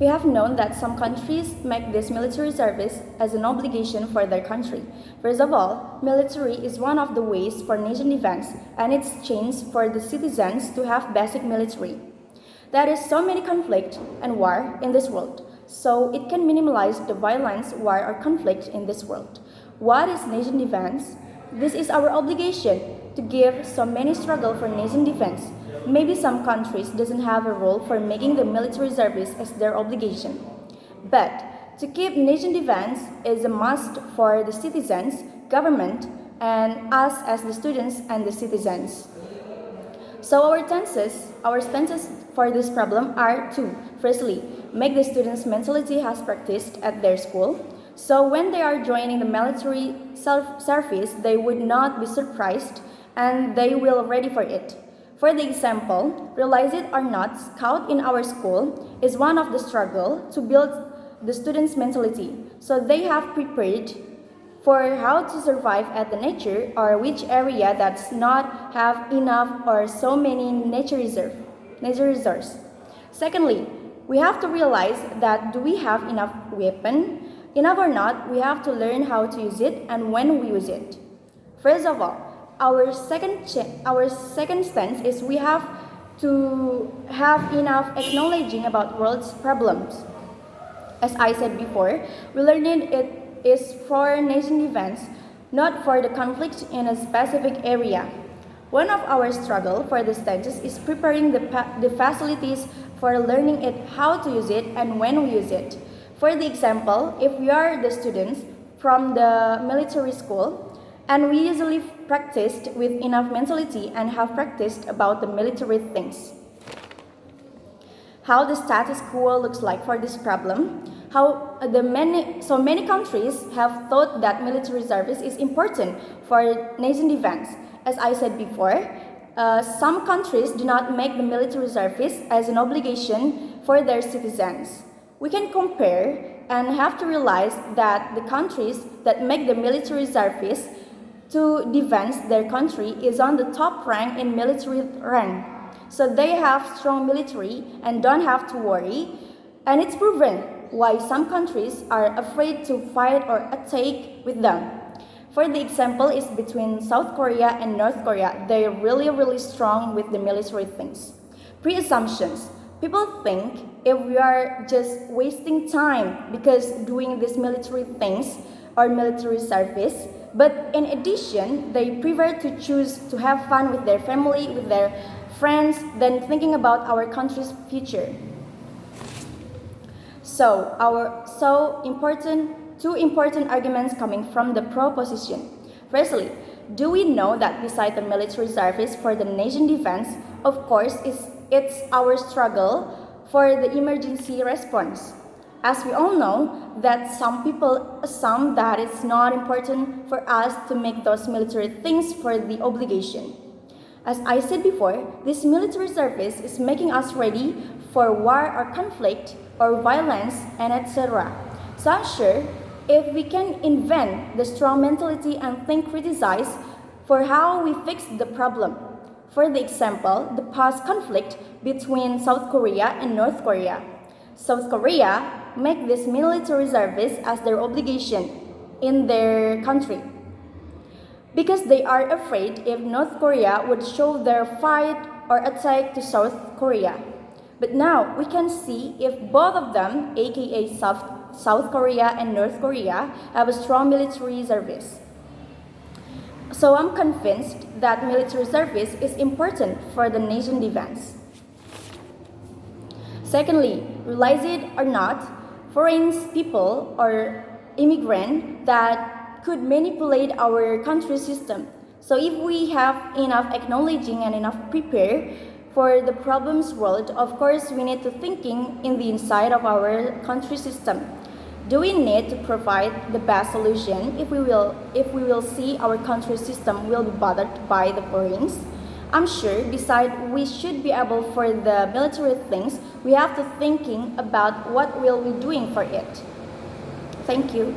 We have known that some countries make this military service as an obligation for their country. First of all, military is one of the ways for nation defense, and it's chance for the citizens to have basic military. There is so many conflict and war in this world, so it can minimize the violence, war, or conflict in this world. What is nation defense? This is our obligation to give so many struggle for nation defense. Maybe some countries doesn't have a role for making the military service as their obligation. But to keep nation defense is a must for the citizens, government, and us as the students and the citizens. So our stances for this problem are two. Firstly, make the students' mentality as practiced at their school. So when they are joining the military service, they would not be surprised and they will ready for it. For the example, realize it or not, Scout in our school is one of the struggle to build the students' mentality. So they have prepared for how to survive at the nature or which area does not have enough or so many nature reserves. Secondly, we have to realize that do we have enough weapon? Enough or not, we have to learn how to use it and when we use it. First of all, our second stance is we have to have enough acknowledging about world's problems. As I said before, we learned it is for nation defense, not for the conflict in a specific area. One of our struggle for the stances is preparing the facilities for learning it, how to use it, and when we use it. For the example, if we are the students from the military school, and we usually practiced with enough mentality and have practiced about the military things. How the status quo looks like for this problem, how so many countries have thought that military service is important for nation defense. As I said before, some countries do not make the military service as an obligation for their citizens. We can compare and have to realize that the countries that make the military service to defend their country is on the top rank in military rank. So they have strong military and don't have to worry. And it's proven why some countries are afraid to fight or attack with them. For the example is between South Korea and North Korea. They're really strong with the military things. Pre-assumptions. People think if we are just wasting time because doing these military things or military service, but in addition, they prefer to choose to have fun with their family, with their friends, than thinking about our country's future. So, two important arguments coming from the proposition. Firstly, do we know that beside the military service for the nation defense, of course, it's our struggle for the emergency response. As we all know, that some people assume that it's not important for us to make those military things for the obligation. As I said before, this military service is making us ready for war or conflict or violence and etc. So I'm sure if we can invent the strong mentality and think criticize for how we fix the problem. For the example, the past conflict between South Korea and North Korea. South Korea make this military service as their obligation in their country because they are afraid if North Korea would show their fight or attack to South Korea. But now we can see if both of them, aka South Korea and North Korea, have a strong military service. So I'm convinced that military service is important for the nation defense. Secondly, realize it or not, foreign people or immigrants that could manipulate our country system. So if we have enough acknowledging and enough prepare for the problems world, of course we need to thinking in the inside of our country system. Do we need to provide the best solution if we will see our country system will be bothered by the foreigners? I'm sure besides we should be able for the military things, we have to thinking about what we'll be doing for it. Thank you.